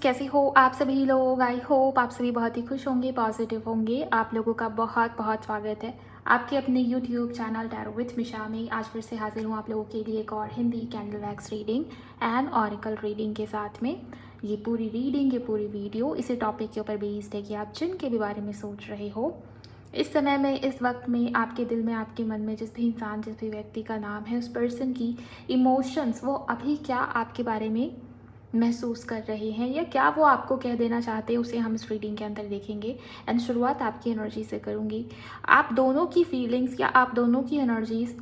कैसे हो आप सभी लोग। आई होप आप सभी बहुत ही खुश होंगे, पॉजिटिव होंगे। आप लोगों का बहुत बहुत स्वागत है आपके अपने यूट्यूब चैनल टैरो विथ मिशा में। आज फिर से हाजिर हूँ आप लोगों के लिए एक और Hindi candle wax reading and oracle reading के साथ में। ये पूरी रीडिंग, ये पूरी वीडियो इसी टॉपिक के ऊपर बेस्ड है कि आप जिन के भी बारे में सोच रहे हो इस समय में, इस वक्त में, आपके दिल में, आपके मन में जिस भी इंसान, जिस भी व्यक्ति का नाम है, उस पर्सन की इमोशंस वो अभी क्या आपके बारे में महसूस कर रहे हैं या क्या वो आपको कह देना चाहते हैं, उसे हम इस रीडिंग के अंदर देखेंगे। एंड शुरुआत आपकी एनर्जी से करूँगी। आप दोनों की फीलिंग्स या आप दोनों की एनर्जीज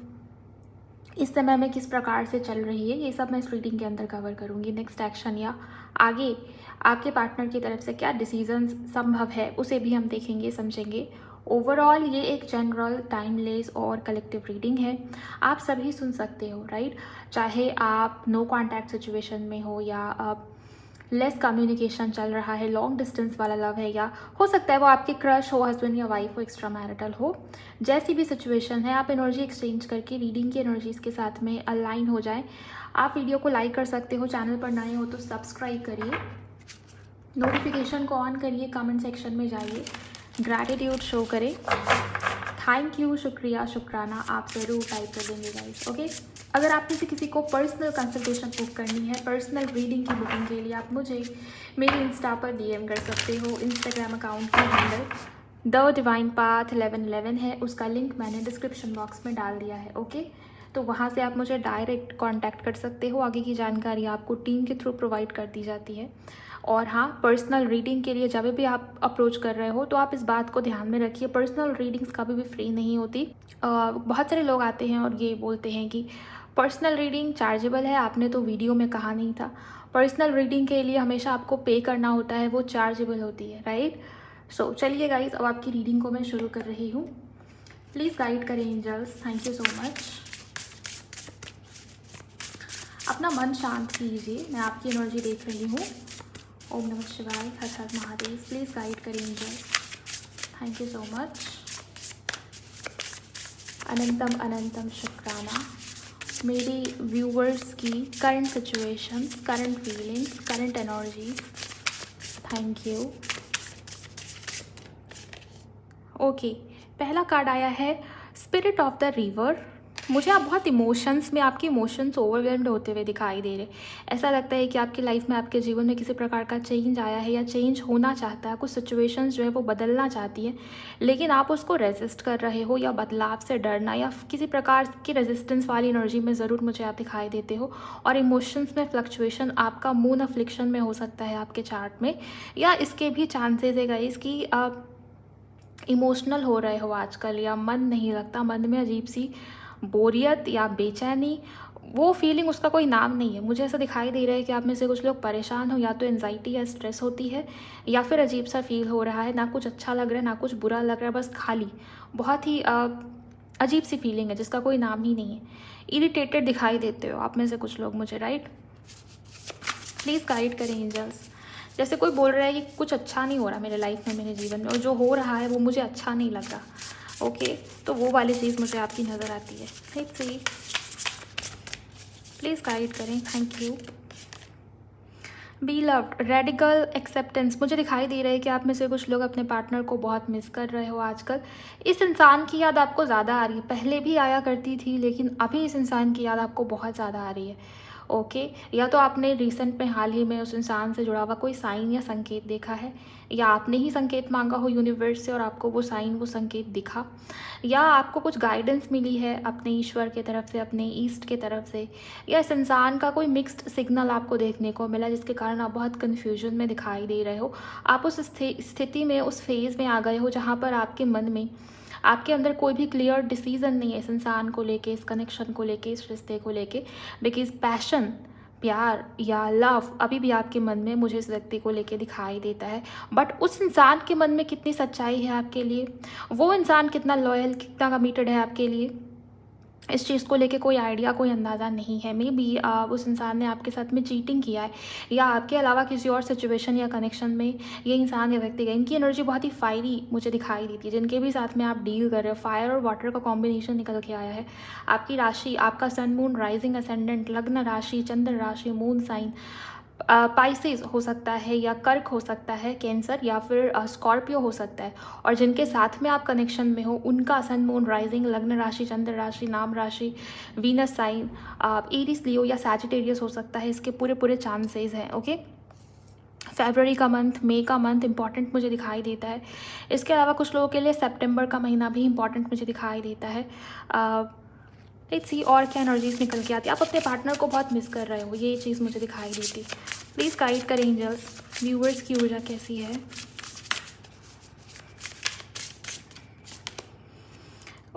इस समय में किस प्रकार से चल रही है, ये सब मैं इस रीडिंग के अंदर कवर करूँगी। नेक्स्ट एक्शन या आगे आपके पार्टनर की तरफ से क्या डिसीजंस संभव है, उसे भी हम देखेंगे, समझेंगे। ओवरऑल ये एक जनरल, टाइमलेस और कलेक्टिव रीडिंग है। आप सभी सुन सकते हो, राइट। चाहे आप नो कॉन्टैक्ट सिचुएशन में हो या आप लेस कम्युनिकेशन चल रहा है, लॉन्ग डिस्टेंस वाला लव है, या हो सकता है वो आपके क्रश हो, हस्बैंड या वाइफ हो, एक्स्ट्रा मैरिटल हो, जैसी भी सिचुएशन है, आप एनर्जी एक्सचेंज करके रीडिंग की एनर्जीज के साथ में अलाइन हो जाएं। आप वीडियो को लाइक कर सकते हो, चैनल पर नए हो तो सब्सक्राइब करिए, नोटिफिकेशन को ऑन करिए, कमेंट सेक्शन में जाइए, ग्रैटिट्यूड शो करें, थैंक यू, शुक्रिया, शुक्राना आप ज़रूर टाइप कर देंगे गाइस। ओके, अगर आप में से किसी को पर्सनल कंसल्टेशन बुक करनी है, पर्सनल रीडिंग की बुकिंग के लिए आप मुझे मेरे इंस्टा पर डीएम कर सकते हो। इंस्टाग्राम अकाउंट की हैंडल द डिवाइन पाथ 1111 है, उसका लिंक मैंने डिस्क्रिप्शन बॉक्स में डाल दिया है। ओके, तो वहाँ से आप मुझे डायरेक्ट कांटेक्ट कर सकते हो। आगे की जानकारी आपको टीम के थ्रू प्रोवाइड कर दी जाती है। और हाँ, पर्सनल रीडिंग के लिए जब भी आप अप्रोच कर रहे हो तो आप इस बात को ध्यान में रखिए, पर्सनल रीडिंग्स कभी भी फ्री नहीं होती। बहुत सारे लोग आते हैं और ये बोलते हैं कि पर्सनल रीडिंग चार्जेबल है, आपने तो वीडियो में कहा नहीं था। पर्सनल रीडिंग के लिए हमेशा आपको पे करना होता है, वो चार्जेबल होती है, राइट। सो चलिए गाइज, अब आपकी रीडिंग को मैं शुरू कर रही हूँ। प्लीज़ गाइड करें angels, thank you so much. अपना मन शांत कीजिए, मैं आपकी एनर्जी देख रही हूँ। ओम नमः शिवाय, हर हर महादेव। प्लीज़ गाइड करें angels, thank you so much. अनंतम अनंतम शुक्राना। मेरे व्यूवर्स की current situations, current feelings, current energies, thank you. Okay, पहला कार्ड आया है स्पिरिट ऑफ द रिवर। मुझे आप बहुत इमोशंस में, आपके इमोशंस ओवरवेल्म्ड होते हुए दिखाई दे रहे। ऐसा लगता है कि आपकी लाइफ में, आपके जीवन में किसी प्रकार का चेंज आया है या चेंज होना चाहता है, कुछ सिचुएशंस जो है वो बदलना चाहती है, लेकिन आप उसको रेजिस्ट कर रहे हो, या बदलाव से डरना या किसी प्रकार की रेजिस्टेंस वाली एनर्जी में ज़रूर मुझे आप दिखाई देते हो। और इमोशंस में फ्लक्चुएशन आपका मून अफ्लिक्शन में हो सकता है आपके चार्ट में, या इसके भी चांसेस है गाइस कि आप इमोशनल हो रहे हो आजकल, या मन नहीं लगता, मन में अजीब सी बोरियत या बेचैनी, वो फीलिंग, उसका कोई नाम नहीं है। मुझे ऐसा दिखाई दे रहा है कि आप में से कुछ लोग परेशान हो, या तो एनजाइटी या स्ट्रेस होती है, या फिर अजीब सा फील हो रहा है, ना कुछ अच्छा लग रहा है ना कुछ बुरा लग रहा है, बस खाली बहुत ही अजीब सी फीलिंग है जिसका कोई नाम ही नहीं है। इरिटेटेड दिखाई देते हो आप में से कुछ लोग मुझे, राइट। प्लीज़ गाइड करें एंजल्स, जैसे कोई बोल रहा है कि कुछ अच्छा नहीं हो रहा मेरे लाइफ में, मेरे जीवन में, और जो हो रहा है वो मुझे अच्छा नहीं लग रहा। ओके, तो वो वाली चीज़ मुझे आपकी नज़र आती है। लेट्स सी, प्लीज़ गाइड करें, thank you. Be loved, radical acceptance. मुझे दिखाई दे रहा है कि आप में से कुछ लोग अपने पार्टनर को बहुत मिस कर रहे हो आजकल। इस इंसान की याद आपको ज़्यादा आ रही है, पहले भी आया करती थी लेकिन अभी इस इंसान की याद आपको बहुत ज़्यादा आ रही है। ओके, या तो आपने रिसेंट में, हाल ही में उस इंसान से जुड़ा हुआ कोई साइन या संकेत देखा है, या आपने ही संकेत मांगा हो यूनिवर्स से और आपको वो साइन, वो संकेत दिखा, या आपको कुछ गाइडेंस मिली है अपने ईश्वर के तरफ से, अपने ईस्ट के तरफ से, या इस इंसान का कोई मिक्स्ड सिग्नल आपको देखने को मिला जिसके कारण आप बहुत कन्फ्यूजन में दिखाई दे रहे हो। आप उस स्थिति में, उस फेज़ में आ गए हो जहाँ पर आपके मन में, आपके अंदर कोई भी क्लियर डिसीजन नहीं है इस इंसान को लेके, इस कनेक्शन को लेके, इस रिश्ते को लेके। बिकॉज पैशन, प्यार या लव अभी भी आपके मन में मुझे इस व्यक्ति को लेके दिखाई देता है, बट उस इंसान के मन में कितनी सच्चाई है आपके लिए, वो इंसान कितना लॉयल, कितना कमिटेड है आपके लिए, इस चीज़ को लेके कोई आइडिया, कोई अंदाज़ा नहीं है। मे बी उस इंसान ने आपके साथ में चीटिंग किया है, या आपके अलावा किसी और सिचुएशन या कनेक्शन में ये इंसान या व्यक्ति गए। इनकी एनर्जी बहुत ही फायरी मुझे दिखाई देती है, जिनके भी साथ में आप डील कर रहे हो। फायर और वाटर का कॉम्बिनेशन निकल के आया है। आपकी राशि, आपका सन, मून, राइजिंग, असेंडेंट, लग्न राशि, चंद्र राशि, मून साइन, पाइसेस हो सकता है या कर्क हो सकता है, कैंसर या फिर स्कॉर्पियो हो सकता है। और जिनके साथ में आप कनेक्शन में हो उनका सन मून राइजिंग लग्न राशि, चंद्र राशि, नाम राशि, वीनस साइन एरीज, लियो या सैजिटेरियस हो सकता है। इसके पूरे पूरे चांसेस हैं। ओके, फरवरी का मंथ, मई का मंथ इंपॉर्टेंट मुझे दिखाई देता है। इसके अलावा कुछ लोगों के लिए सितंबर का महीना भी इंपॉर्टेंट मुझे दिखाई देता है। लेट्स सी और क्या एनर्जीज निकल के आती है। आप अपने पार्टनर को बहुत मिस कर रहे हो, ये चीज़ मुझे दिखाई देती। प्लीज़ गाइड करें एंजल्स, व्यूअर्स की ऊर्जा कैसी है।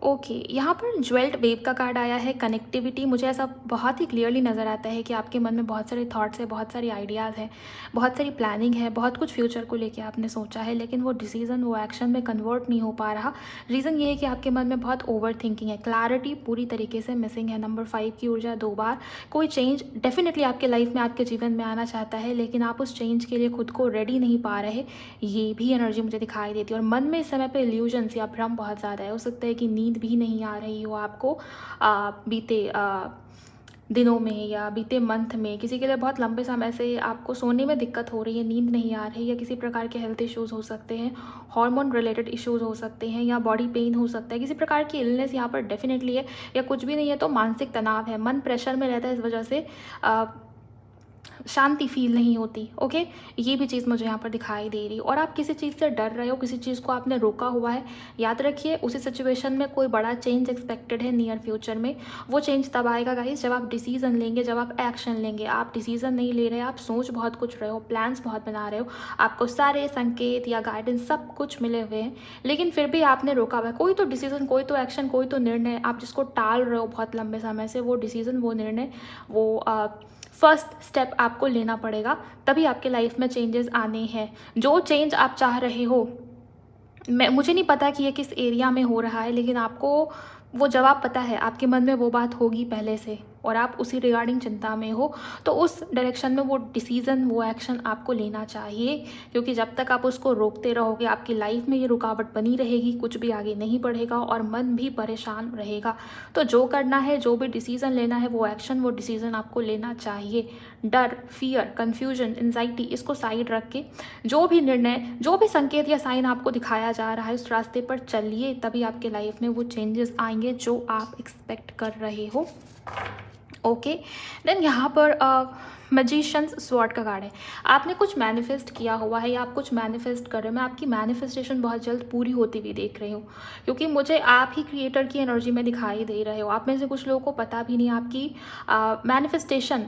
ओके, यहाँ पर ज्वेल्ड वेव का कार्ड आया है, कनेक्टिविटी। मुझे ऐसा बहुत ही क्लियरली नज़र आता है कि आपके मन में बहुत सारे थॉट्स हैं, बहुत सारी आइडियाज़ हैं, बहुत सारी प्लानिंग है, बहुत कुछ फ्यूचर को लेके आपने सोचा है, लेकिन वो डिसीजन, वो एक्शन में कन्वर्ट नहीं हो पा रहा। रीज़न ये है कि आपके मन में बहुत ओवर थिंकिंग है, क्लैरिटी पूरी तरीके से मिसिंग है। नंबर 5 की ऊर्जा 2 बार। कोई चेंज डेफिनेटली आपके लाइफ में, आपके जीवन में आना चाहता है, लेकिन आप उस चेंज के लिए खुद को रेडी नहीं पा रहे, ये भी एनर्जी मुझे दिखाई देती है। और मन में इस समय पे इल्यूजन्स या भ्रम बहुत ज़्यादा है। हो सकता है कि नींद भी नहीं आ रही हो आपको बीते दिनों में या बीते मंथ में। किसी के लिए बहुत लंबे समय से आपको सोने में दिक्कत हो रही है, नींद नहीं आ रही, या किसी प्रकार के हेल्थ इश्यूज़ हो सकते हैं, हार्मोन रिलेटेड इश्यूज़ हो सकते हैं, या बॉडी पेन हो सकता है, किसी प्रकार की इलनेस यहाँ पर डेफिनेटली है। या कुछ भी नहीं है तो मानसिक तनाव है, मन प्रेशर में रहता है, इस वजह से शांति फील नहीं होती। ओके, ये भी चीज़ मुझे यहाँ पर दिखाई दे रही। और आप किसी चीज़ से डर रहे हो, किसी चीज़ को आपने रोका हुआ है। याद रखिए, उसी सिचुएशन में कोई बड़ा चेंज एक्सपेक्टेड है नियर फ्यूचर में। वो चेंज तब आएगा गाइस जब आप डिसीजन लेंगे, जब आप एक्शन लेंगे। आप डिसीजन नहीं ले रहे, आप सोच बहुत कुछ रहे हो, प्लान्स बहुत बना रहे हो, आपको सारे संकेत या गाइडेंस सब कुछ मिले हुए हैं, लेकिन फिर भी आपने रोका हुआ है। कोई तो डिसीजन, कोई तो एक्शन, कोई तो निर्णय आप जिसको टाल रहे हो बहुत लंबे समय से, वो डिसीजन, वो निर्णय, वो फर्स्ट स्टेप आपको लेना पड़ेगा, तभी आपके लाइफ में चेंजेस आने हैं। जो चेंज आप चाह रहे हो, मुझे नहीं पता कि ये किस एरिया में हो रहा है, लेकिन आपको वो जवाब पता है, आपके मन में वो बात होगी पहले से और आप उसी रिगार्डिंग चिंता में हो, तो उस डायरेक्शन में वो डिसीज़न, वो एक्शन आपको लेना चाहिए। क्योंकि जब तक आप उसको रोकते रहोगे, आपकी लाइफ में ये रुकावट बनी रहेगी, कुछ भी आगे नहीं बढ़ेगा और मन भी परेशान रहेगा। तो जो करना है, जो भी डिसीज़न लेना है, वो एक्शन, वो डिसीज़न आपको लेना चाहिए। डर, फियर, कन्फ्यूजन, एंजाइटी, इसको साइड रख के जो भी निर्णय, जो भी संकेत या साइन आपको दिखाया जा रहा है, उस रास्ते पर चलिए, तभी आपके लाइफ में वो चेंजेस आएंगे जो आप एक्सपेक्ट कर रहे हो। ओके, देन यहाँ पर मैजिशियंस स्वॉर्ड का कार्ड है। आपने कुछ मैनिफेस्ट किया हुआ है या आप कुछ मैनिफेस्ट कर रहे हो। मैं आपकी मैनिफेस्टेशन बहुत जल्द पूरी होती हुई देख रही हूँ, क्योंकि मुझे आप ही क्रिएटर की एनर्जी में दिखाई दे रहे हो। आप में से कुछ लोगों को पता भी नहीं आपकी मैनिफेस्टेशन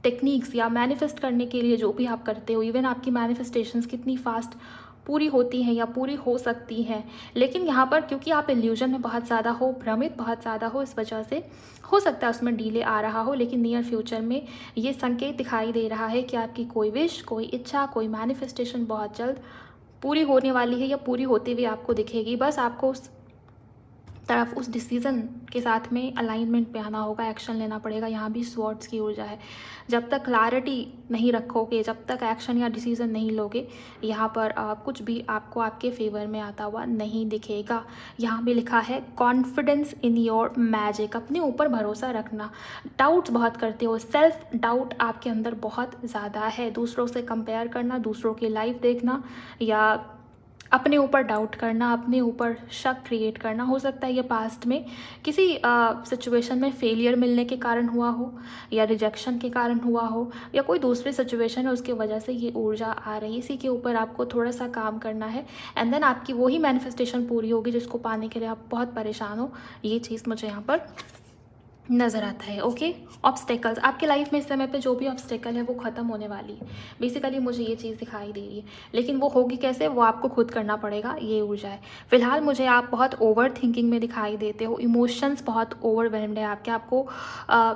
टेक्निक्स या मैनिफेस्ट करने के लिए जो भी आप करते हो, इवन आपकी मैनिफेस्टेशंस कितनी फास्ट पूरी होती हैं या पूरी हो सकती हैं। लेकिन यहाँ पर क्योंकि आप इल्यूजन में बहुत ज़्यादा हो, भ्रमित बहुत ज़्यादा हो, इस वजह से हो सकता है उसमें डिले आ रहा हो। लेकिन नियर फ्यूचर में ये संकेत दिखाई दे रहा है कि आपकी कोई विश, कोई इच्छा, कोई मैनिफेस्टेशन बहुत जल्द पूरी होने वाली है या पूरी होती हुई आपको दिखेगी। बस आपको उस तरफ, उस डिसीज़न के साथ में अलाइनमेंट पे आना होगा, एक्शन लेना पड़ेगा। यहाँ भी स्वॉर्ड्स की ऊर्जा है। जब तक क्लैरिटी नहीं रखोगे, जब तक एक्शन या डिसीज़न नहीं लोगे, यहाँ पर कुछ भी आपको आपके फेवर में आता हुआ नहीं दिखेगा। यहाँ भी लिखा है कॉन्फिडेंस इन योर मैजिक, अपने ऊपर भरोसा रखना। डाउट्स बहुत करते हो, सेल्फ डाउट आपके अंदर बहुत ज़्यादा है। दूसरों से कंपेयर करना, दूसरों की लाइफ देखना या अपने ऊपर डाउट करना, अपने ऊपर शक क्रिएट करना। हो सकता है ये पास्ट में किसी सिचुएशन में फेलियर मिलने के कारण हुआ हो, या रिजेक्शन के कारण हुआ हो, या कोई दूसरी सिचुएशन है उसकी वजह से ये ऊर्जा आ रही है। इसी के ऊपर आपको थोड़ा सा काम करना है, एंड देन आपकी वही मैनिफेस्टेशन पूरी होगी जिसको पाने के लिए आप बहुत परेशान हो। ये चीज़ मुझे यहाँ पर नज़र आता है। ओके, ऑब्स्टेकल्स, आपके लाइफ में इस समय पे जो भी ऑब्स्टेकल है वो ख़त्म होने वाली है। बेसिकली मुझे ये चीज़ दिखाई दे रही है, लेकिन वो होगी कैसे, वो आपको खुद करना पड़ेगा। ये ऊर्जा है। फिलहाल मुझे आप बहुत ओवर थिंकिंग में दिखाई देते हो, इमोशंस बहुत ओवरवेल्म्ड है आपके। आपको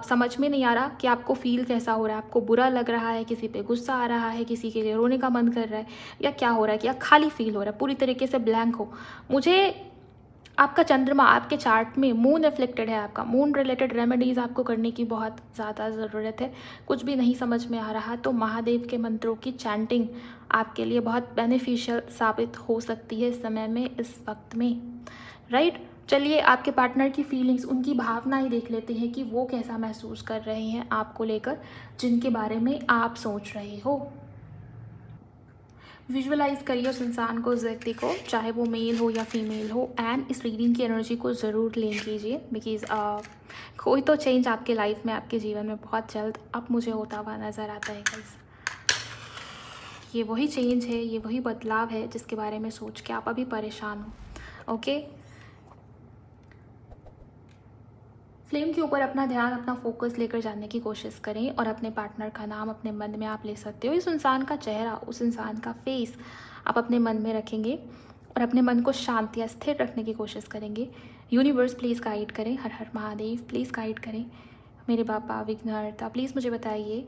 समझ में नहीं आ रहा कि आपको फील कैसा हो रहा है। आपको बुरा लग रहा है, किसी पे गुस्सा आ रहा है, किसी के लिए रोने का मन कर रहा है, या क्या हो रहा है, या खाली फील हो रहा है, पूरी तरीके से ब्लैंक हो। मुझे आपका चंद्रमा आपके चार्ट में मून अफ्लिक्टेड है। आपका मून रिलेटेड रेमेडीज़ आपको करने की बहुत ज़्यादा ज़रूरत है। कुछ भी नहीं समझ में आ रहा तो महादेव के मंत्रों की चैंटिंग आपके लिए बहुत बेनिफिशियल साबित हो सकती है इस समय में, इस वक्त में, राइट। चलिए आपके पार्टनर की फीलिंग्स, उनकी भावनाएं देख लेते हैं कि वो कैसा महसूस कर रहे हैं आपको लेकर, जिनके बारे में आप सोच रहे हो। विजुअलाइज करिए उस इंसान को, उस व्यक्ति को, चाहे वो मेल हो या फीमेल हो, एंड इस रीडिंग की एनर्जी को ज़रूर क्लेम कीजिए, बिकॉज कोई तो चेंज आपके लाइफ में, आपके जीवन में बहुत जल्द अब मुझे होता हुआ नज़र आता है गाइस। ये वही चेंज है, ये वही बदलाव है जिसके बारे में सोच के आप अभी परेशान हो। ओके, फ्लेम के ऊपर अपना ध्यान, अपना फोकस लेकर जाने की कोशिश करें और अपने पार्टनर का नाम अपने मन में आप ले सकते हो। इस इंसान का चेहरा, उस इंसान का फेस आप अपने मन में रखेंगे और अपने मन को शांत या स्थिर रखने की कोशिश करेंगे। यूनिवर्स प्लीज़ गाइड करें, हर हर महादेव प्लीज़ गाइड करें, मेरे बाबा विघ्नहर्ता प्लीज़ मुझे बताइए।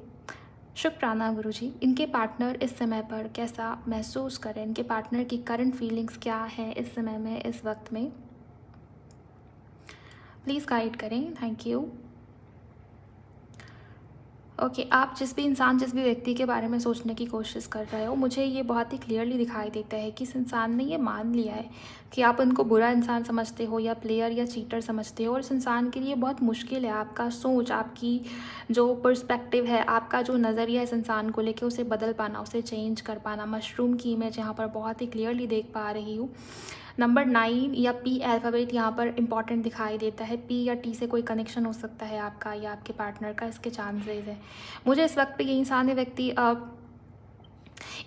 शुक्राना गुरुजी, इनके पार्टनर इस समय पर कैसा महसूस करें, इनके पार्टनर की करंट फीलिंग्स क्या है इस समय में, इस वक्त में, प्लीज़ गाइड करें। Thank you. ओके, आप जिस भी इंसान, जिस भी व्यक्ति के बारे में सोचने की कोशिश कर रहे हो, मुझे ये बहुत ही क्लियरली दिखाई देता है कि इस इंसान ने ये मान लिया है कि आप उनको बुरा इंसान समझते हो या प्लेयर या चीटर समझते हो, और इस इंसान के लिए बहुत मुश्किल है आपका सोच, आपकी जो पर्सपेक्टिव है, आपका जो नज़रिया इस इंसान को लेके, उसे बदल पाना, उसे चेंज कर पाना। मशरूम की इमेज यहाँ पर बहुत ही क्लियरली देख पा रही हूँ। नंबर 9 या पी अल्फ़ाबेट यहाँ पर इम्पॉर्टेंट दिखाई देता है। पी या टी से कोई कनेक्शन हो सकता है आपका या आपके पार्टनर का, इसके चांसेस है। मुझे इस वक्त पे ये इंसान है व्यक्ति,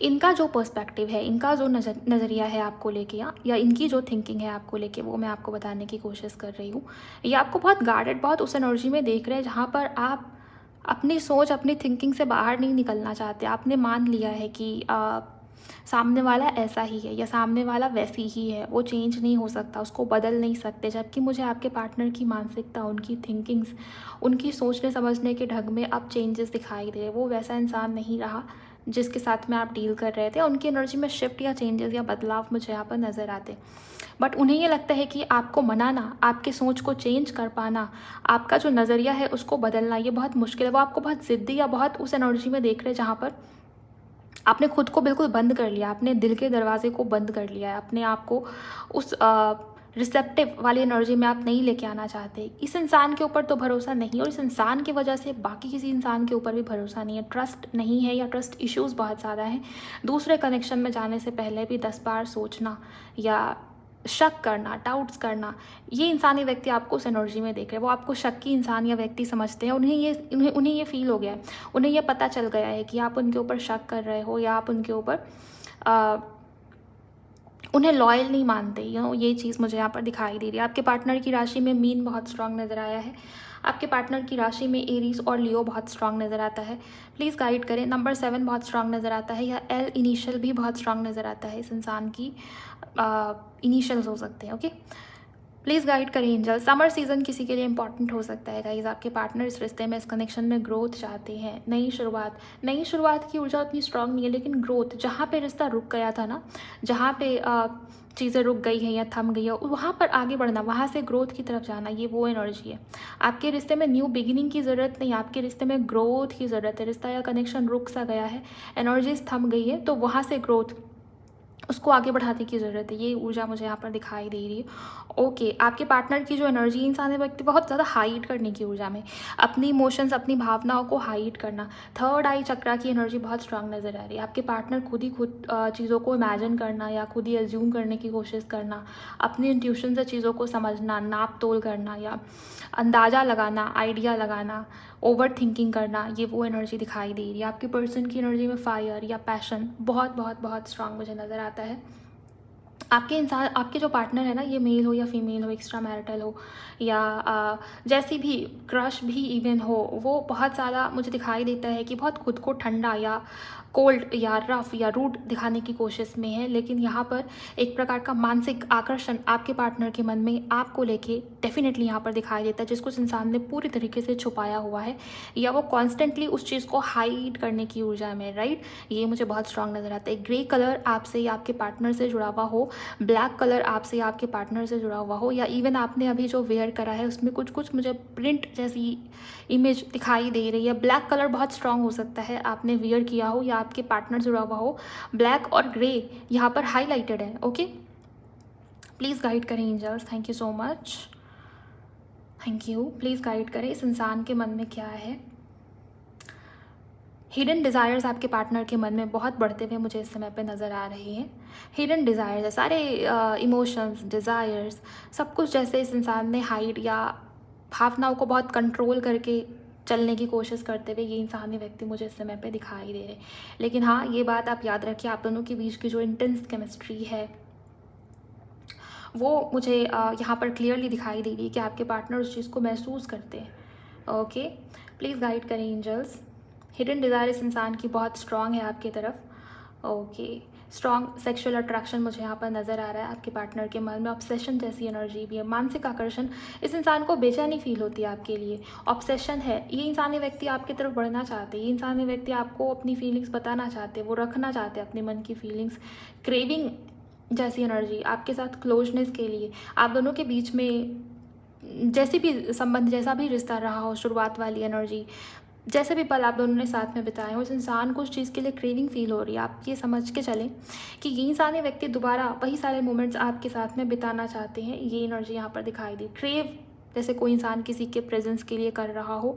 इनका जो पर्सपेक्टिव है, इनका जो नज़रिया है आपको लेके, या इनकी जो थिंकिंग है आपको लेके, वो मैं आपको बताने की कोशिश कर रही हूँ। ये आपको बहुत गार्डेड, बहुत उस एनर्जी में देख रहे हैं जहाँ पर आप अपनी सोच, अपनी थिंकिंग से बाहर नहीं निकलना चाहते। आपने मान लिया है कि सामने वाला ऐसा ही है या सामने वाला वैसी ही है, वो चेंज नहीं हो सकता, उसको बदल नहीं सकते। जबकि मुझे आपके पार्टनर की मानसिकता, उनकी थिंकिंग्स, उनकी सोचने समझने के ढंग में अब चेंजेस दिखाई दे रहे। वो वैसा इंसान नहीं रहा जिसके साथ में आप डील कर रहे थे। उनकी एनर्जी में शिफ्ट या चेंजेस या बदलाव मुझे यहाँ पर नज़र आते, बट उन्हें ये लगता है कि आपको मनाना, आपके सोच को चेंज कर पाना, आपका जो नज़रिया है उसको बदलना, ये बहुत मुश्किल है। वो आपको बहुत ज़िद्दी या बहुत उस एनर्जी में देख रहे हैं जहाँ पर आपने खुद को बिल्कुल बंद कर लिया, आपने दिल के दरवाजे को बंद कर लिया है, अपने आप को उस रिसेप्टिव वाली एनर्जी में आप नहीं लेके आना चाहते। इस इंसान के ऊपर तो भरोसा नहीं, और इस इंसान की वजह से बाकी किसी इंसान के ऊपर भी भरोसा नहीं है, ट्रस्ट नहीं है, या ट्रस्ट इश्यूज़ बहुत ज़्यादा हैं। दूसरे कनेक्शन में जाने से पहले भी 10 बार सोचना या शक करना, डाउट्स करना, ये इंसानी व्यक्ति आपको उस एनर्जी में देख रहे हैं। वो आपको शक्की इंसान या व्यक्ति समझते हैं। उन्हें ये फील हो गया है, उन्हें ये पता चल गया है कि आप उनके ऊपर शक कर रहे हो या आप उनके ऊपर उन्हें लॉयल नहीं मानते। ये चीज़ मुझे यहाँ पर दिखाई दे रही है। आपके पार्टनर की राशि में मीन बहुत स्ट्रांग नज़र आया है। आपके पार्टनर की राशि में एरीज और लियो बहुत स्ट्रांग नज़र आता है। प्लीज़ गाइड करें। नंबर 7 बहुत स्ट्रांग नज़र आता है, या एल इनिशियल भी बहुत स्ट्रांग नज़र आता है। इस इंसान की इनिशियल्स हो सकते हैं। ओके, प्लीज़ गाइड करें एंजल। समर सीज़न किसी के लिए इंपॉर्टेंट हो सकता है गाइज। आपके पार्टनर इस रिश्ते में, इस कनेक्शन में ग्रोथ चाहते हैं, नई शुरुआत की ऊर्जा उतनी स्ट्रांग नहीं है, लेकिन ग्रोथ, जहाँ पे रिश्ता रुक गया था ना, जहाँ पे चीज़ें रुक गई हैं या थम गई है, वहाँ पर आगे बढ़ना, वहाँ से ग्रोथ की तरफ जाना, ये वो एनर्जी है। आपके रिश्ते में न्यू बिगिनिंग की ज़रूरत नहीं, आपके रिश्ते में ग्रोथ की ज़रूरत है। रिश्ता या कनेक्शन रुक सा गया है, एनर्जीज थम गई है, तो वहाँ से ग्रोथ, उसको आगे बढ़ाने की ज़रूरत है। ये ऊर्जा मुझे यहाँ पर दिखाई दे रही है। ओके, आपके पार्टनर की जो एनर्जी, इंसान है व्यक्ति बहुत ज़्यादा हाइड करने की ऊर्जा में, अपनी इमोशंस, अपनी भावनाओं को हाइड करना। थर्ड आई चक्रा की एनर्जी बहुत स्ट्रांग नज़र आ रही है। आपके पार्टनर खुद चीज़ों को इमेजिन करना या खुद ही एज्यूम करने की कोशिश करना, अपनी इंट्यूशन से चीज़ों को समझना, नाप तोल करना या अंदाज़ा लगाना, आइडिया लगाना, ओवर थिंकिंग करना, ये वो एनर्जी दिखाई दे रही है। आपके पर्सन की एनर्जी में फायर या पैशन बहुत बहुत बहुत स्ट्रांग मुझे नज़र आता है। आपके जो पार्टनर है ना, ये मेल हो या फीमेल हो, एक्स्ट्रा मैरिटल हो या जैसी भी क्रश भी इवन हो, वो बहुत ज़्यादा मुझे दिखाई देता है कि बहुत खुद को ठंडा या कोल्ड या रफ या रूड दिखाने की कोशिश में है। लेकिन यहाँ पर एक प्रकार का मानसिक आकर्षण आपके पार्टनर के मन में आपको लेके डेफिनेटली यहाँ पर दिखाई देता है, जिसको उस इंसान ने पूरी तरीके से छुपाया हुआ है, या वो कॉन्स्टेंटली उस चीज़ को हाइड करने की ऊर्जा में, राइट। ये मुझे बहुत स्ट्रांग नज़र आता है। ग्रे कलर आपसे या आपके पार्टनर से जुड़ा हुआ हो, ब्लैक कलर आपसे या आपके पार्टनर से जुड़ा हुआ हो, या इवन आपने अभी जो वेयर करा है उसमें कुछ मुझे प्रिंट जैसी इमेज दिखाई दे रही है। ब्लैक कलर बहुत स्ट्रांग हो सकता है, आपने वेयर किया हो या आपके पार्टनर जुड़ा हुआ हो। ब्लैक और ग्रे यहाँ पर हाईलाइटेड है। ओके, प्लीज़ गाइड करें angels, thank you so much, thank you. Please guide करें इस इंसान के मन में क्या है। हिडन डिज़ायर्स आपके पार्टनर के मन में बहुत बढ़ते हुए मुझे इस समय पे नज़र आ रहे हैं। हिडन डिज़ायर्स, सारे इमोशंस, डिज़ायर्स, सब कुछ जैसे इस इंसान ने हाइड या भावनाओं को बहुत कंट्रोल करके चलने की कोशिश करते हुए ये इंसानी व्यक्ति मुझे इस समय पे दिखाई दे रहे। लेकिन हाँ, ये बात आप याद रखिए, आप दोनों के बीच की जो इंटेंस केमिस्ट्री है वो मुझे यहाँ पर क्लियरली दिखाई दे रही है कि आपके पार्टनर उस चीज़ को महसूस करते हैं। ओके, प्लीज़ गाइड करें एंजल्स। हिडन डिज़ायर इस इंसान की बहुत स्ट्रांग है आपकी तरफ। ओके, स्ट्रॉन्ग सेक्सुअल अट्रैक्शन मुझे यहाँ पर नज़र आ रहा है। आपके पार्टनर के मन में ऑब्सेशन जैसी एनर्जी भी है, मानसिक आकर्षण, इस इंसान को बेचैनी फील होती है आपके लिए, ऑब्सेशन है। ये इंसानी व्यक्ति आपकी तरफ बढ़ना चाहते हैं, ये इंसानी व्यक्ति आपको अपनी फीलिंग्स बताना चाहते हैं, वो रखना चाहते हैं अपने मन की फीलिंग्स, क्रेविंग जैसी एनर्जी आपके साथ क्लोजनेस के लिए। आप दोनों के बीच में जैसी भी संबंध, जैसा भी रिश्ता रहा हो, शुरुआत वाली एनर्जी, जैसे भी पल आप दोनों ने साथ में बिताए हो, उस इंसान को उस चीज़ के लिए क्रेविंग फील हो रही है। आप ये समझ के चलें कि ये इंसानी व्यक्ति दोबारा वही सारे मोमेंट्स आपके साथ में बिताना चाहते हैं। ये एनर्जी यहाँ पर दिखाई दी। क्रेव जैसे कोई इंसान किसी के प्रेजेंस के लिए कर रहा हो,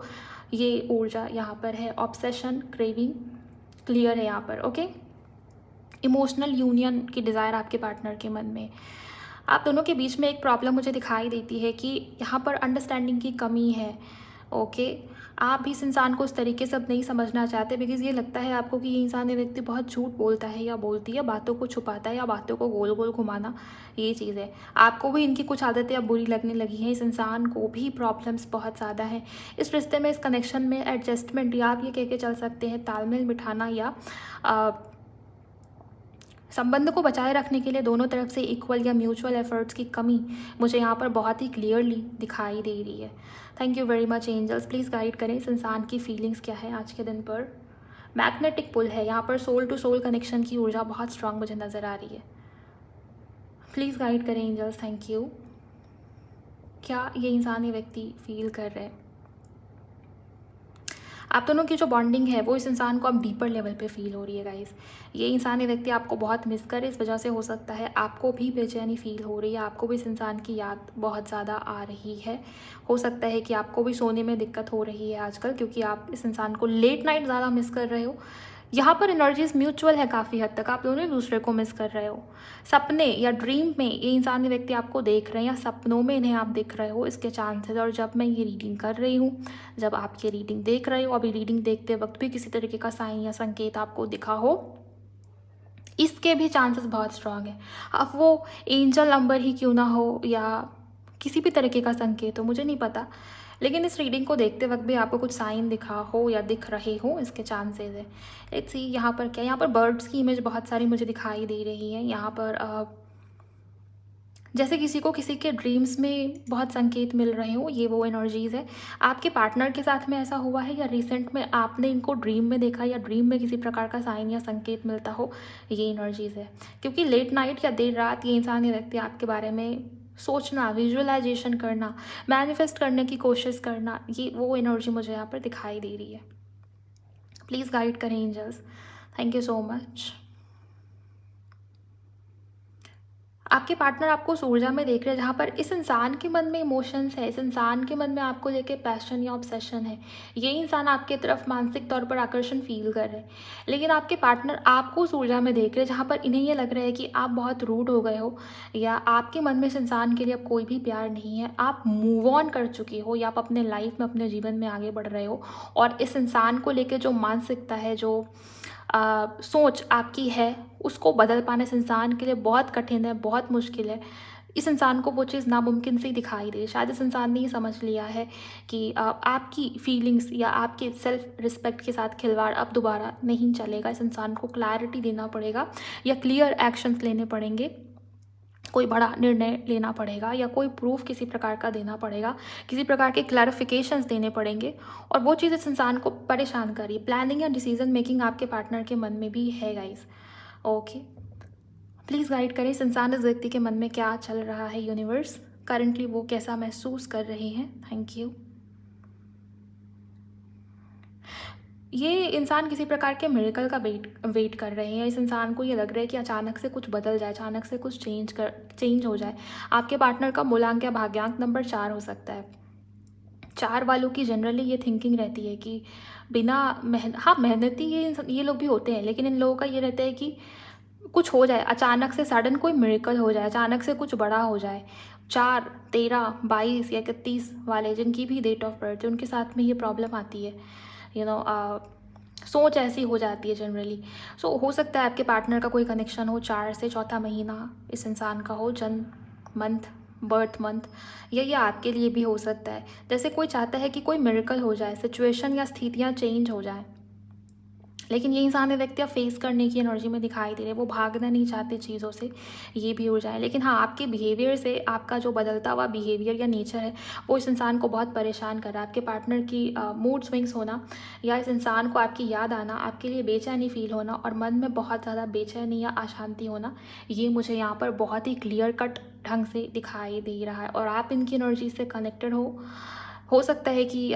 ये ऊर्जा यहाँ पर है। ऑब्सेशन, क्रेविंग क्लियर है यहाँ पर। ओके, इमोशनल यूनियन की डिज़ायर आपके पार्टनर के मन में। आप दोनों के बीच में एक प्रॉब्लम मुझे दिखाई देती है कि यहाँ पर अंडरस्टैंडिंग की कमी है। ओके, आप भी इस इंसान को उस तरीके से अब नहीं समझना चाहते, बिकॉज़ ये लगता है आपको कि ये इंसानी व्यक्ति बहुत झूठ बोलता है या बोलती है, बातों को छुपाता है या बातों को गोल गोल घुमाना, ये चीज़ है। आपको भी इनकी कुछ आदतें अब बुरी लगने लगी हैं। इस इंसान को भी प्रॉब्लम्स बहुत ज़्यादा हैं इस रिश्ते में, इस कनेक्शन में। एडजस्टमेंट, या आप ये कह के चल सकते हैं तालमेल बिठाना, या संबंध को बचाए रखने के लिए दोनों तरफ से इक्वल या म्यूचुअल एफर्ट्स की कमी मुझे यहाँ पर बहुत ही क्लियरली दिखाई दे रही है। Thank you very much angels. Please guide करें इस इंसान की फीलिंग्स क्या है आज के दिन पर। मैग्नेटिक पुल है यहाँ पर, सोल टू सोल कनेक्शन की ऊर्जा बहुत स्ट्रांग मुझे नज़र आ रही है। प्लीज़ गाइड करें एंजल्स, थैंक यू। क्या ये इंसानी व्यक्ति फील कर रहे हैं? आप दोनों की जो बॉन्डिंग है वो इस इंसान को अब डीपर लेवल पे फील हो रही है गाइस। ये इंसानी व्यक्ति आपको बहुत मिस करे, इस वजह से हो सकता है आपको भी बेचैनी फील हो रही है, आपको भी इस इंसान की याद बहुत ज़्यादा आ रही है। हो सकता है कि आपको भी सोने में दिक्कत हो रही है आजकल, क्योंकि आप इस इंसान को लेट नाइट ज़्यादा मिस कर रहे हो। यहाँ पर एनर्जीज म्यूचुअल है काफ़ी हद तक, आप दोनों एक दूसरे को मिस कर रहे हो। सपने या ड्रीम में ये इंसानी व्यक्ति आपको देख रहे हैं, या सपनों में इन्हें आप दिख रहे हो, इसके चांसेस। और जब मैं ये रीडिंग कर रही हूँ, जब आप ये रीडिंग देख रहे हो, अभी रीडिंग देखते वक्त भी किसी तरीके का साइन या संकेत आपको दिखा हो, इसके भी चांसेस बहुत स्ट्रांग है। अब वो एंजल नंबर ही क्यों ना हो या किसी भी तरीके का संकेत हो, मुझे नहीं पता, लेकिन इस रीडिंग को देखते वक्त भी आपको कुछ साइन दिखा हो या दिख रहे हो, इसके चांसेस है। लेट्स सी यहाँ पर क्या, यहाँ पर बर्ड्स की इमेज बहुत सारी मुझे दिखाई दे रही है। यहाँ पर जैसे किसी को किसी के ड्रीम्स में बहुत संकेत मिल रहे हो, ये वो एनर्जीज़ है। आपके पार्टनर के साथ में ऐसा हुआ है, या रिसेंट में आपने इनको ड्रीम में देखा, या ड्रीम में किसी प्रकार का साइन या संकेत मिलता हो, ये एनर्जीज़ है। क्योंकि लेट नाइट या देर रात ये इंसानी व्यक्ति आपके बारे में सोचना, विजुअलाइजेशन करना, मैनिफेस्ट करने की कोशिश करना, ये वो एनर्जी मुझे यहाँ पर दिखाई दे रही है। प्लीज़ गाइड करें angels, thank you so much. आपके पार्टनर आपको उस ऊर्जा में देख रहे हैं जहाँ पर इस इंसान के मन में इमोशंस है, इस इंसान के मन में आपको लेके पैशन या ऑब्सेशन है। ये इंसान आपके तरफ मानसिक तौर पर आकर्षण फील कर रहे हैं, लेकिन आपके पार्टनर आपको उस ऊर्जा में देख रहे हैं जहाँ पर इन्हें ये लग रहा है कि आप बहुत रूड हो गए हो, या आपके मन में इस इंसान के लिए अब कोई भी प्यार नहीं है, आप मूव ऑन कर चुके हो, या आप अपने लाइफ में, अपने जीवन में आगे बढ़ रहे हो। और इस इंसान को लेकर जो मानसिकता है, जो सोच आपकी है, उसको बदल पाना इस इंसान के लिए बहुत कठिन है, बहुत मुश्किल है। इस इंसान को वो चीज़ नामुमकिन सी दिखाई दे। शायद इस इंसान ने ये समझ लिया है कि आपकी फीलिंग्स या आपके सेल्फ रिस्पेक्ट के साथ खिलवाड़ अब दोबारा नहीं चलेगा। इस इंसान को क्लैरिटी देना पड़ेगा, या क्लियर एक्शंस लेने पड़ेंगे, कोई बड़ा निर्णय लेना पड़ेगा, या कोई प्रूफ किसी प्रकार का देना पड़ेगा, किसी प्रकार के क्लैरिफिकेशंस देने पड़ेंगे। और वो चीज़ इस इंसान को परेशान कर रही है। प्लानिंग या डिसीजन मेकिंग आपके पार्टनर के मन में भी है गाइस। ओके, प्लीज़ गाइड करें इस इंसान, इस व्यक्ति के मन में क्या चल रहा है, यूनिवर्स करंटली वो कैसा महसूस कर रहे हैं। Thank you. ये इंसान किसी प्रकार के मिरेकल का वेट कर रहे हैं। इस इंसान को ये लग रहा है कि अचानक से कुछ बदल जाए, अचानक से कुछ चेंज हो जाए। आपके पार्टनर का मूलांक या भाग्यांक नंबर 4 हो सकता है। 4 वालों की जनरली ये थिंकिंग रहती है कि बिना मेहनती ये लोग भी होते हैं, लेकिन इन लोगों का ये रहता है कि कुछ हो जाए, अचानक से सडन कोई मिरेकल हो जाए, अचानक से कुछ बड़ा हो जाए। 4, 13, 22 या 31 वाले जिनकी भी डेट ऑफ बर्थ है, उनके साथ में ये प्रॉब्लम आती है। सोच ऐसी हो जाती है जनरली। सो हो सकता है आपके पार्टनर का कोई कनेक्शन हो 4 से चौथा महीना इस इंसान का हो, जन्म मंथ, बर्थ मंथ, या ये आपके लिए भी हो सकता है। जैसे कोई चाहता है कि कोई मिरेकल हो जाए, सिचुएशन या स्थितियाँ चेंज हो जाए, लेकिन ये इंसान व्यक्ति आप फेस करने की एनर्जी में दिखाई दे रहे हैं। वो भागना नहीं चाहते चीज़ों से, ये भी हो जाए। लेकिन हाँ, आपके बिहेवियर से, आपका जो बदलता हुआ बिहेवियर या नेचर है, वो इस इंसान को बहुत परेशान कर रहा है। आपके पार्टनर की मूड स्विंग्स होना या इस इंसान को आपकी याद आना, आपके लिए बेचैनी फील होना और मन में बहुत ज़्यादा बेचैनी या अशांति होना, ये मुझे यहाँ पर बहुत ही क्लियर कट ढंग से दिखाई दे रहा है। और आप इनकी एनर्जी से कनेक्टेड हो सकता है कि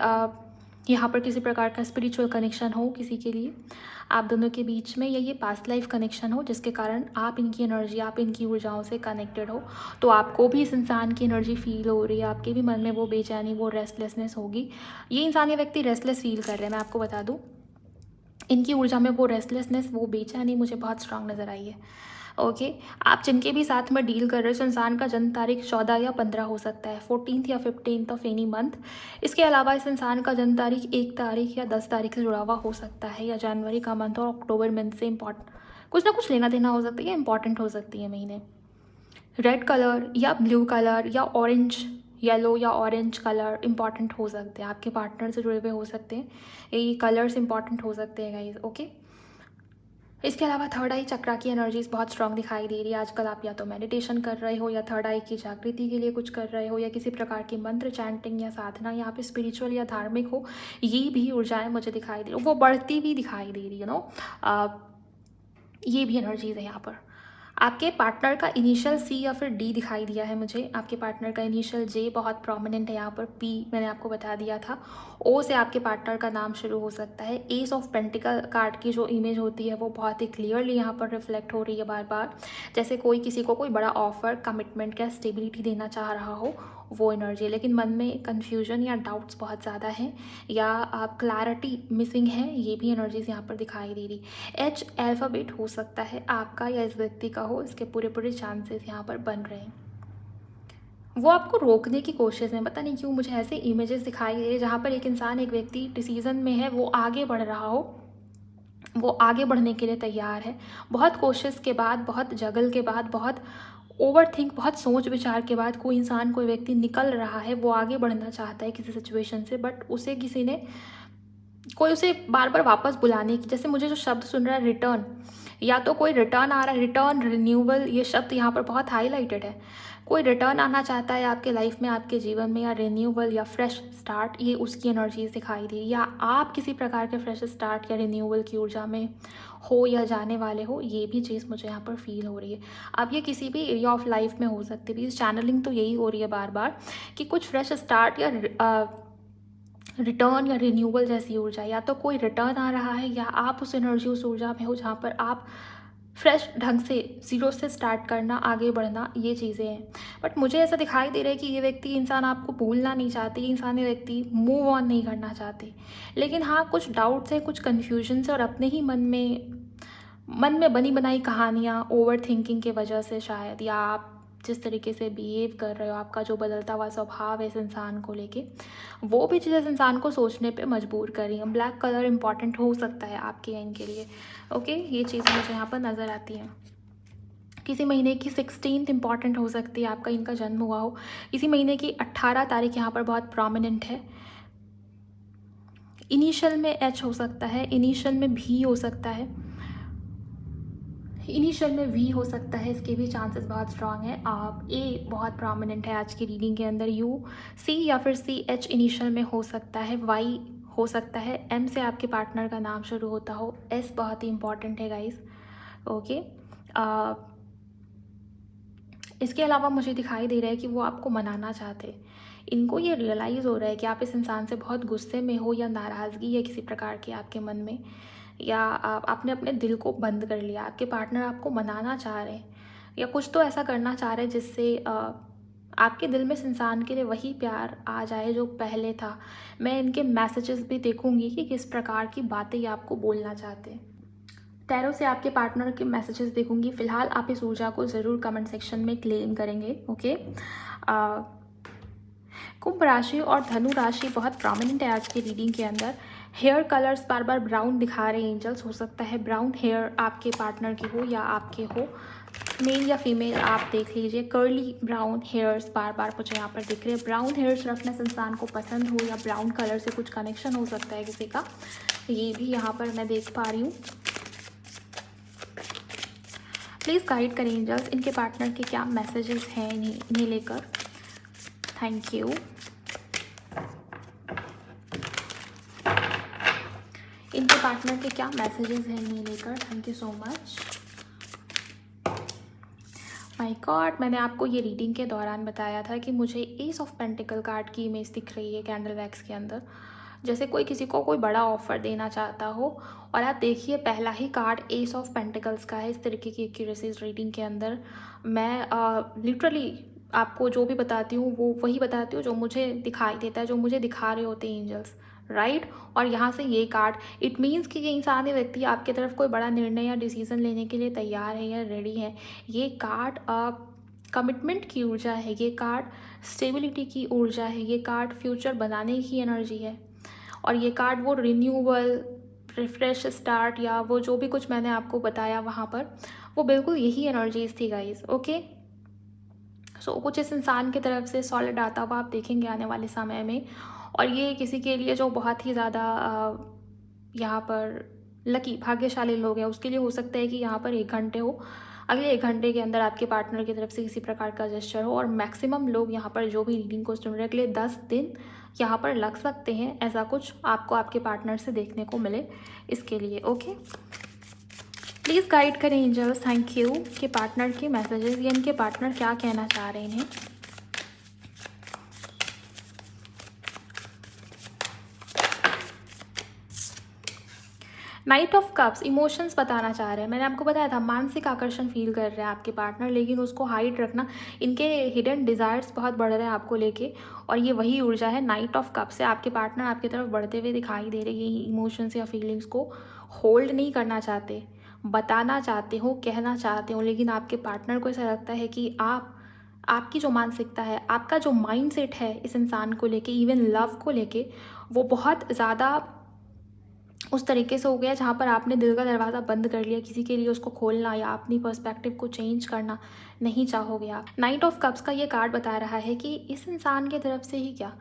यहाँ पर किसी प्रकार का स्पिरिचुअल कनेक्शन हो किसी के लिए आप दोनों के बीच में, या ये पास्ट लाइफ कनेक्शन हो जिसके कारण आप इनकी एनर्जी, आप इनकी ऊर्जाओं से कनेक्टेड हो। तो आपको भी इस इंसान की एनर्जी फील हो रही है, आपके भी मन में वो बेचैनी, वो रेस्टलेसनेस होगी। ये इंसान, ये व्यक्ति रेस्टलेस फील कर रहे हैं, मैं आपको बता दूँ। इनकी ऊर्जा में वो रेस्टलेसनेस, वो बेचैनी मुझे बहुत स्ट्रांग नज़र आई है। ओके, आप जिनके भी साथ में डील कर रहे हो, उस इंसान का जन्म तारीख 14 या 15 हो सकता है, 14th या 15th ऑफ एनी मंथ। इसके अलावा इस इंसान का जन्म तारीख 1 तारीख या 10 तारीख से जुड़ा हुआ हो सकता है, या जनवरी का मंथ और अक्टूबर मंथ से कुछ ना कुछ लेना देना हो सकता है, या इंपॉर्टेंट हो सकती है महीने। रेड कलर या ब्लू कलर या ऑरेंज, येलो या ऑरेंज कलर इंपॉर्टेंट हो सकते हैं, आपके पार्टनर से जुड़े हुए हो सकते हैं, ये कलर्स इंपॉर्टेंट हो सकते हैं गाइज। ओके, इसके अलावा थर्ड आई चक्रा की एनर्जीज बहुत स्ट्रांग दिखाई दे रही है आजकल। आप या तो मेडिटेशन कर रहे हो, या थर्ड आई की जागृति के लिए कुछ कर रहे हो, या किसी प्रकार की मंत्र चैंटिंग या साधना यहाँ पे स्पिरिचुअल या धार्मिक हो, ये भी ऊर्जाएं मुझे दिखाई दे रही, वो बढ़ती भी दिखाई दे रही है। ये भी एनर्जीज है यहाँ पर। आपके पार्टनर का इनिशियल सी या फिर डी दिखाई दिया है मुझे। आपके पार्टनर का इनिशियल जे बहुत प्रोमिनेंट है यहाँ पर। पी मैंने आपको बता दिया था। ओ से आपके पार्टनर का नाम शुरू हो सकता है। एस ऑफ पेंटिकल कार्ड की जो इमेज होती है वो बहुत ही क्लियरली यहाँ पर रिफ्लेक्ट हो रही है बार बार, जैसे कोई किसी को कोई बड़ा ऑफर, कमिटमेंट या स्टेबिलिटी देना चाह रहा हो, वो एनर्जी है। लेकिन मन में कन्फ्यूजन या डाउट्स बहुत ज़्यादा हैं, या आप क्लैरिटी मिसिंग है, ये भी एनर्जीज यहाँ पर दिखाई दे रही। एच अल्फ़ाबेट हो सकता है आपका या इस व्यक्ति का हो, इसके पूरे चांसेस यहाँ पर बन रहे हैं। वो आपको रोकने की कोशिश में, पता नहीं क्यों मुझे ऐसे इमेजेस दिखाई दे रहे जहाँ पर एक इंसान, एक व्यक्ति डिसीजन में है, वो आगे बढ़ रहा हो, वो आगे बढ़ने के लिए तैयार है। बहुत कोशिश के बाद, बहुत जगल के बाद, बहुत ओवरथिंक, बहुत सोच विचार के बाद कोई इंसान, कोई व्यक्ति निकल रहा है, वो आगे बढ़ना चाहता है किसी सिचुएशन से, बट उसे किसी ने, कोई उसे बार बार वापस बुलाने की, जैसे मुझे जो शब्द सुन रहा है रिटर्न, या तो कोई रिटर्न आ रहा है, रिटर्न, रिन्यूअल, ये शब्द यहाँ पर बहुत हाईलाइटेड है। कोई रिटर्न आना चाहता है आपके लाइफ में, आपके जीवन में, या रिन्यूअल या फ्रेश स्टार्ट, ये उसकी एनर्जीज दिखाई दे रही है। या आप किसी प्रकार के फ्रेश स्टार्ट या रिन्यूअल की ऊर्जा में हो या जाने वाले हो, ये भी चीज़ मुझे यहाँ पर फील हो रही है। अब ये किसी भी एरिया ऑफ लाइफ में हो सकती है। चैनलिंग तो यही हो रही है बार बार कि कुछ फ्रेश स्टार्ट या रिटर्न या रिन्यूअल जैसी ऊर्जा, या तो कोई रिटर्न आ रहा है, या आप उस एनर्जी, उस ऊर्जा में हो जहाँ पर आप फ्रेश ढंग से ज़ीरो से स्टार्ट करना, आगे बढ़ना, ये चीज़ें हैं। बट मुझे ऐसा दिखाई दे रहा है कि ये व्यक्ति, इंसान आपको भूलना नहीं चाहते, ये इंसान, ये व्यक्ति मूव ऑन नहीं करना चाहते। लेकिन हाँ, कुछ डाउट्स हैं, कुछ कन्फ्यूजन्स और अपने ही मन में बनी बनाई कहानियाँ, ओवर थिंकिंग की वजह से शायद, या आप जिस तरीके से बिहेव कर रहे हो, आपका जो बदलता हुआ स्वभाव है इस इंसान को लेके, वो भी चीज़ इस इंसान को सोचने पे मजबूर कर रही हैं। ब्लैक कलर इंपॉर्टेंट हो सकता है आपके या इनके लिए। ओके, ये चीज़ मुझे यहाँ पर नज़र आती है। किसी महीने की 16th इंपॉर्टेंट हो सकती है, आपका इनका जन्म हुआ हो। इसी महीने की 18 तारीख यहाँ पर बहुत प्रोमिनेंट है। इनिशियल में एच हो सकता है, इनिशियल में भी हो सकता है, इनिशियल में वी हो सकता है, इसके भी चांसेस बहुत स्ट्रांग है। आप ए बहुत प्रोमिनेंट है आज की रीडिंग के अंदर। यू, सी या फिर सी एच इनिशियल में हो सकता है। वाई हो सकता है, एम से आपके पार्टनर का नाम शुरू होता हो। एस बहुत ही इंपॉर्टेंट है गाइस। ओके, इसके अलावा मुझे दिखाई दे रहा है कि वो आपको मनाना चाहते हैं। इनको ये रियलाइज़ हो रहा है कि आप इस इंसान से बहुत गुस्से में हो या नाराज़गी है किसी प्रकार की आपके मन में, या आपने अपने दिल को बंद कर लिया। आपके पार्टनर आपको मनाना चाह रहे हैं या कुछ तो ऐसा करना चाह रहे हैं जिससे आपके दिल में इस इंसान के लिए वही प्यार आ जाए जो पहले था। मैं इनके मैसेजेस भी देखूंगी कि किस प्रकार की बातें ये आपको बोलना चाहते हैं। टैरो से आपके पार्टनर के मैसेजेस देखूंगी। फिलहाल आप इस ऊर्जा को ज़रूर कमेंट सेक्शन में क्लेम करेंगे। ओके, कुंभ राशि और धनु राशि बहुत प्रोमिनेंट है आज की रीडिंग के अंदर। हेयर कलर्स बार बार ब्राउन दिखा रहे हैं एंजल्स। हो सकता है ब्राउन हेयर आपके पार्टनर की हो या आपके हो, मेल या फीमेल आप देख लीजिए। कर्ली ब्राउन हेयर्स बार बार मुझे यहाँ पर दिख रहे हैं। ब्राउन हेयर्स रखने से इंसान को पसंद हो या ब्राउन कलर से कुछ कनेक्शन हो सकता है किसी का, ये भी यहाँ पर मैं देख पा रही हूँ। प्लीज़ गाइड करें एंजल्स, इनके पार्टनर के क्या मैसेजेस हैं इन्हें लेकर। Thank you. इनके पार्टनर के क्या मैसेजेस हैं इन्हें लेकर। Thank you so much. My God, मैंने आपको ये रीडिंग के दौरान बताया था कि मुझे एस ऑफ पेंटिकल कार्ड की इमेज दिख रही है कैंडल वैक्स के अंदर, जैसे कोई किसी को कोई बड़ा ऑफर देना चाहता हो। और आप देखिए पहला ही कार्ड एस ऑफ पेंटिकल्स का है। इस तरीके की एक्यूरेसीज रीडिंग के अंदर मैं लिटरली आपको जो भी बताती हूँ वो वही बताती हूँ जो मुझे दिखाई देता है, जो मुझे दिखा रहे होते हैं एंजल्स, राइट। और यहाँ से ये कार्ड, इट मीन्स कि ये इंसान या व्यक्ति आपकी तरफ कोई बड़ा निर्णय या डिसीजन लेने के लिए तैयार है या रेडी है। ये कार्ड कमिटमेंट की ऊर्जा है, ये कार्ड स्टेबिलिटी की ऊर्जा है, ये कार्ड फ्यूचर बनाने की एनर्जी है। और ये कार्ड वो रिन्यूअल, रिफ्रेश स्टार्ट या वो जो भी कुछ मैंने आपको बताया वहाँ पर, वो बिल्कुल यही एनर्जीज थी गाइज। ओके, सो कुछ इस इंसान की तरफ से सॉलिड आता हुआ आप देखेंगे आने वाले समय में। और ये किसी के लिए जो बहुत ही ज़्यादा यहाँ पर लकी भाग्यशाली लोग हैं उसके लिए हो सकता है कि यहाँ पर 1 घंटे हो, अगले 1 घंटे के अंदर आपके पार्टनर की तरफ से किसी प्रकार का जेस्चर हो। और मैक्सिमम लोग यहाँ पर जो भी रीडिंग को सुन रहे हैं अगले 10 दिन यहाँ पर लग सकते हैं, ऐसा कुछ आपको आपके पार्टनर से देखने को मिले इसके लिए। ओके, प्लीज़ गाइड करें एंजल्स, थैंक यू, कि पार्टनर के मैसेजेस या इनके पार्टनर क्या कहना चाह रहे हैं। नाइट ऑफ कप्स इमोशंस बताना चाह रहे हैं। मैंने आपको बताया था मानसिक आकर्षण फील कर रहे हैं आपके पार्टनर, लेकिन उसको हाइड रखना, इनके हिडन डिज़ायर्स बहुत बढ़ रहे हैं आपको लेके। और ये वही ऊर्जा है नाइट ऑफ कप्स से आपके पार्टनर आपकी तरफ बढ़ते हुए दिखाई दे रही है। इमोशंस या फीलिंग्स को होल्ड नहीं करना चाहते, बताना चाहते हो, कहना चाहते हो, लेकिन आपके पार्टनर को ऐसा लगता है कि आपकी जो मानसिकता है, आपका जो माइंडसेट है इस इंसान को लेके, इवन लव को लेके, वो बहुत ज़्यादा उस तरीके से हो गया जहाँ पर आपने दिल का दरवाज़ा बंद कर लिया, किसी के लिए उसको खोलना या अपनी पर्सपेक्टिव को चेंज करना नहीं चाहोगे आप। नाइट ऑफ कप्स का ये कार्ड बता रहा है कि इस इंसान की तरफ से ही क्या,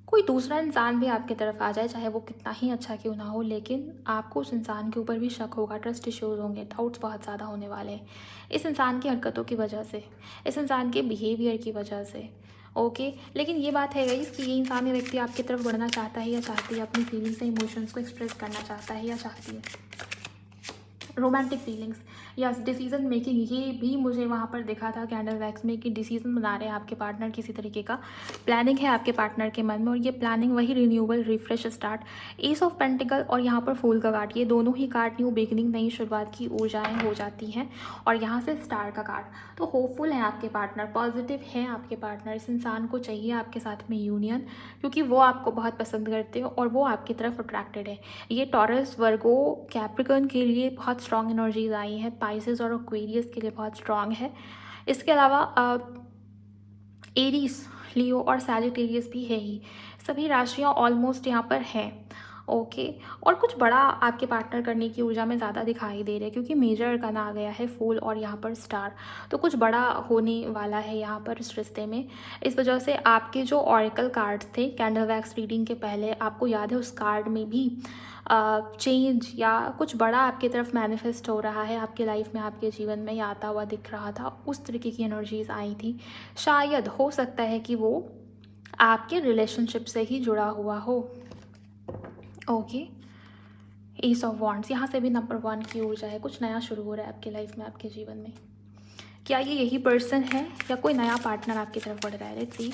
कोई दूसरा इंसान भी आपकी तरफ आ जाए, चाहे वो कितना ही अच्छा क्यों ना हो, लेकिन आपको उस इंसान के ऊपर भी शक होगा, ट्रस्ट इश्यूज होंगे, डाउट्स बहुत ज़्यादा होने वाले हैं इस इंसान की हरकतों की वजह से, इस इंसान के बिहेवियर की वजह से। ओके, लेकिन ये बात है गाइस कि ये इंसान या व्यक्ति आपकी तरफ बढ़ना चाहता है या चाहती है, अपनी फीलिंग्स या इमोशंस को एक्सप्रेस करना चाहता है या चाहती है। रोमांटिक फीलिंग्स या डिसीजन मेकिंग, ये भी मुझे वहाँ पर देखा था कैंडल वैक्स में कि डिसीजन बना रहे हैं आपके पार्टनर, किसी तरीके का प्लानिंग है आपके पार्टनर के मन में। और ये प्लानिंग वही renewal, refresh, start, S of pentacle और यहाँ पर फूल का कार्ड, ये दोनों ही कार्ड न्यू बिगनिंग, नई शुरुआत की ऊर्जाएँ हो जाती हैं। और यहाँ से स्टार का कार्ड, तो होपफुल है आपके पार्टनर, पॉजिटिव है आपके पार्टनर। इस इंसान को चाहिए आपके साथ में यूनियन, क्योंकि वो आपको बहुत पसंद करते हो और वो आपकी तरफ अट्रैक्टेड है। ये टॉरस, वर्गो, कैप्रिकॉर्न के लिए बहुत स्ट्रॉन्ग एनर्जीज आई हैं, पाइसेस और एक्वेरियस के लिए बहुत स्ट्रॉन्ग है। इसके अलावा एरीज, लियो और सैजिटेरियस भी है ही, सभी राशियाँ ऑलमोस्ट यहाँ पर हैं। ओके, और कुछ बड़ा आपके पार्टनर करने की ऊर्जा में ज़्यादा दिखाई दे रहा है क्योंकि मेजर अरकान आ गया है, फूल और यहाँ पर स्टार, तो कुछ बड़ा होने वाला है यहाँ पर इस रिश्ते में। इस वजह से आपके जो ऑरेकल कार्ड्स थे कैंडल वैक्स रीडिंग के पहले, आपको याद है उस कार्ड में भी चेंज या कुछ बड़ा आपकी तरफ मैनिफेस्ट हो रहा है, आपके लाइफ में, आपके जीवन में ये आता हुआ दिख रहा था, उस तरीके की एनर्जीज आई थी। शायद हो सकता है कि वो आपके रिलेशनशिप से ही जुड़ा हुआ हो। ओके, एस ऑफ वॉन्ड्स, यहाँ से भी नंबर 1 की ऊर्जा है, कुछ नया शुरू हो रहा है आपके लाइफ में, आपके जीवन में। क्या ये यही पर्सन है या कोई नया पार्टनर आपकी तरफ बढ़ रहा है? लेट्स सी,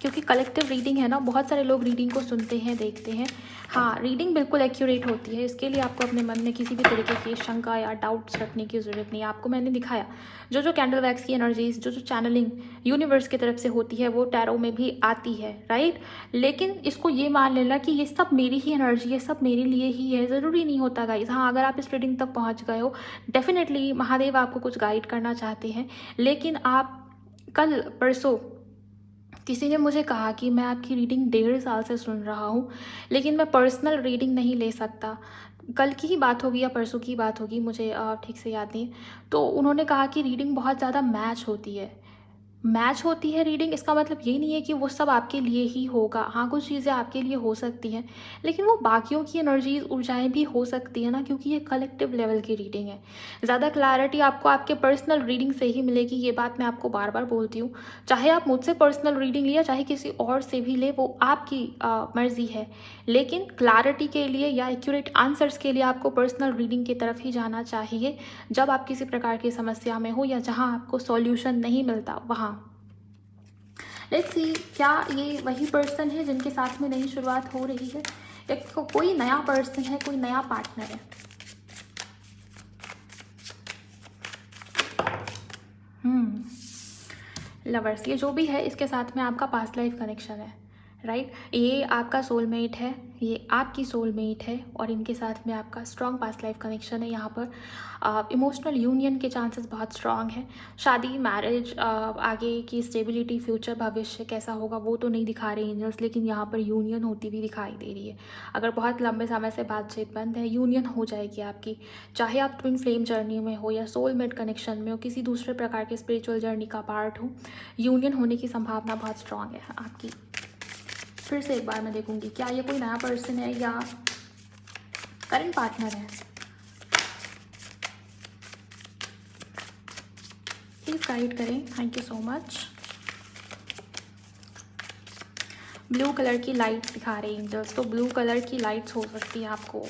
क्योंकि कलेक्टिव रीडिंग है ना, बहुत सारे लोग रीडिंग को सुनते हैं, देखते हैं। हाँ, रीडिंग बिल्कुल एक्यूरेट होती है, इसके लिए आपको अपने मन में किसी भी तरीके की शंका या डाउट्स रखने की ज़रूरत नहीं है। आपको मैंने दिखाया जो कैंडल वैक्स की एनर्जीज, जो चैनलिंग यूनिवर्स की तरफ से होती है वो टैरो में भी आती है, राइट। लेकिन इसको ये मान लेना कि ये सब मेरी ही एनर्जी है, सब मेरे लिए ही है, ज़रूरी नहीं होता गाइस। हाँ, अगर आप इस रीडिंग तक पहुँच गए हो, डेफिनेटली महादेव आपको कुछ गाइड करना चाहते हैं। लेकिन आप कल परसों किसी ने मुझे कहा कि मैं आपकी रीडिंग 1.5 साल से सुन रहा हूँ, लेकिन मैं पर्सनल रीडिंग नहीं ले सकता। कल की ही बात होगी या परसों की बात होगी, मुझे ठीक से याद नहीं। तो उन्होंने कहा कि रीडिंग बहुत ज़्यादा मैच होती है रीडिंग। इसका मतलब ये नहीं है कि वो सब आपके लिए ही होगा। हाँ, कुछ चीज़ें आपके लिए हो सकती हैं, लेकिन वो बाकियों की एनर्जीज, ऊर्जाएं भी हो सकती है ना, क्योंकि ये कलेक्टिव लेवल की रीडिंग है। ज़्यादा क्लैरिटी आपको आपके पर्सनल रीडिंग से ही मिलेगी, ये बात मैं आपको बार बार बोलती हूँ। चाहे आप मुझसे पर्सनल रीडिंग लिया, चाहे किसी और से भी ले, वो आपकी मर्जी है। लेकिन क्लैरिटी के लिए या एक्यूरेट आंसर्स के लिए आपको पर्सनल रीडिंग की तरफ ही जाना चाहिए, जब आप किसी प्रकार की समस्या में हो या जहाँ आपको सॉल्यूशन नहीं मिलता वहाँ। लेट्स सी, क्या ये वही पर्सन है जिनके साथ में नई शुरुआत हो रही है, या कोई नया पर्सन है, कोई नया पार्टनर है? लवर्स, ये जो भी है इसके साथ में आपका पास्ट लाइफ कनेक्शन है, राइट। ये आपका सोलमेट है, ये आपकी सोलमेट है, और इनके साथ में आपका स्ट्रॉन्ग पास्ट लाइफ कनेक्शन है। यहाँ पर इमोशनल यूनियन के चांसेस बहुत स्ट्रॉन्ग हैं। शादी, मैरिज, आगे की स्टेबिलिटी, फ्यूचर, भविष्य कैसा होगा वो तो नहीं दिखा रहे एंजल्स, लेकिन यहाँ पर यूनियन होती भी दिखाई दे रही है। अगर बहुत लंबे समय से बातचीत बंद है, यूनियन हो जाएगी आपकी। चाहे आप ट्विन फ्लेम जर्नी में हो या सोलमेट कनेक्शन में हो, किसी दूसरे प्रकार के स्पिरिचुअल जर्नी का पार्ट हो, यूनियन होने की संभावना बहुत स्ट्रॉन्ग है आपकी। फिर से एक बार मैं देखूंगी, क्या ये कोई नया पर्सन है या करंट पार्टनर है? प्लीज गाइड करें, thank you so much. Blue colour की लाइट्स दिखा रहे हैं एंजल्स, तो ब्लू कलर की लाइट्स हो सकती है आपको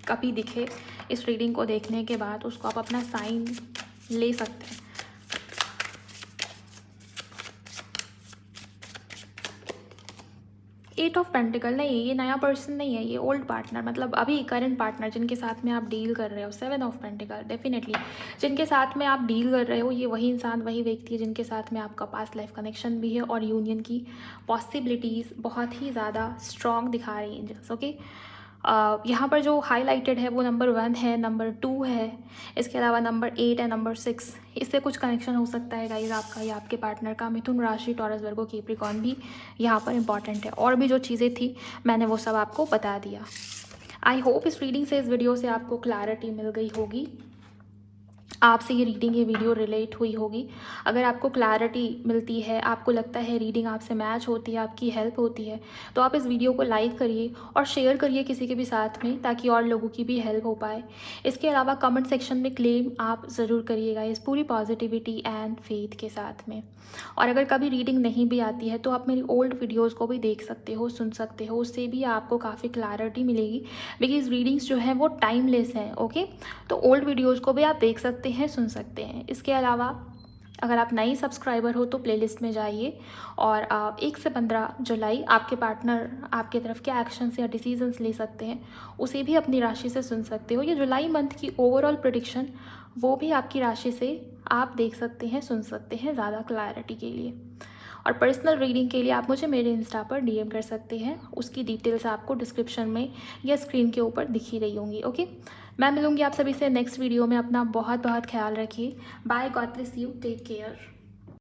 कभी दिखे। इस रीडिंग को देखने के बाद उसको आप अपना साइन ले सकते हैं। एट ऑफ पेंटिकल नहीं, ये नया पर्सन नहीं है, ये ओल्ड पार्टनर, मतलब अभी करंट पार्टनर जिनके साथ में आप डील कर रहे हो। 7 ऑफ पेंटिकल, डेफिनेटली जिनके साथ में आप डील कर रहे हो ये वही इंसान, वही व्यक्ति है जिनके साथ में आपका पास्ट लाइफ कनेक्शन भी है, और यूनियन की पॉसिबिलिटीज़ बहुत ही ज़्यादा स्ट्रॉन्ग दिखा रही हैं एंजल्स, ओके। यहाँ पर जो हाईलाइटेड है वो नंबर 1 है, नंबर 2 है, इसके अलावा नंबर 8 है, नंबर 6। इससे कुछ कनेक्शन हो सकता है गाइज आपका या आपके पार्टनर का। मिथुन राशि, टॉरस, वर्गो, कैप्रिकॉर्न भी यहाँ पर इंपॉर्टेंट है। और भी जो चीज़ें थी मैंने वो सब आपको बता दिया। आई होप इस रीडिंग से, इस वीडियो से आपको क्लैरिटी मिल गई होगी, आपसे ये रीडिंग, ये वीडियो रिलेट हुई होगी। अगर आपको क्लैरिटी मिलती है, आपको लगता है रीडिंग आपसे मैच होती है, आपकी हेल्प होती है, तो आप इस वीडियो को लाइक करिए और शेयर करिए किसी के भी साथ में, ताकि और लोगों की भी हेल्प हो पाए। इसके अलावा कमेंट सेक्शन में क्लेम आप ज़रूर करिएगा इस पूरी पॉजिटिविटी एंड फेथ के साथ में। और अगर कभी रीडिंग नहीं भी आती है तो आप मेरी ओल्ड वीडियोज़ को भी देख सकते हो, सुन सकते हो, उससे भी आपको काफ़ी क्लैरिटी मिलेगी, बिकॉज रीडिंग्स जो हैं वो टाइमलेस हैं, ओके। तो ओल्ड वीडियोज़ को भी आप देख सकते हैं, सुन सकते हैं। इसके अलावा अगर आप नई सब्सक्राइबर हो तो प्लेलिस्ट में जाइए, और 1 से 15 जुलाई आपके पार्टनर आपके तरफ क्या एक्शंस या डिसीजंस ले सकते हैं उसे भी अपनी राशि से सुन सकते हो। ये जुलाई मंथ की ओवरऑल प्रेडिक्शन वो भी आपकी राशि से आप देख सकते हैं, सुन सकते हैं ज़्यादा क्लैरिटी के लिए। और पर्सनल रीडिंग के लिए आप मुझे मेरे इंस्टा पर डीएम कर सकते हैं, उसकी डिटेल्स आपको डिस्क्रिप्शन में या स्क्रीन के ऊपर दिख ही रही होंगी, ओके। मैं मिलूंगी आप सभी से नेक्स्ट वीडियो में। अपना बहुत बहुत ख्याल रखिए। Bye, God bless you, take care.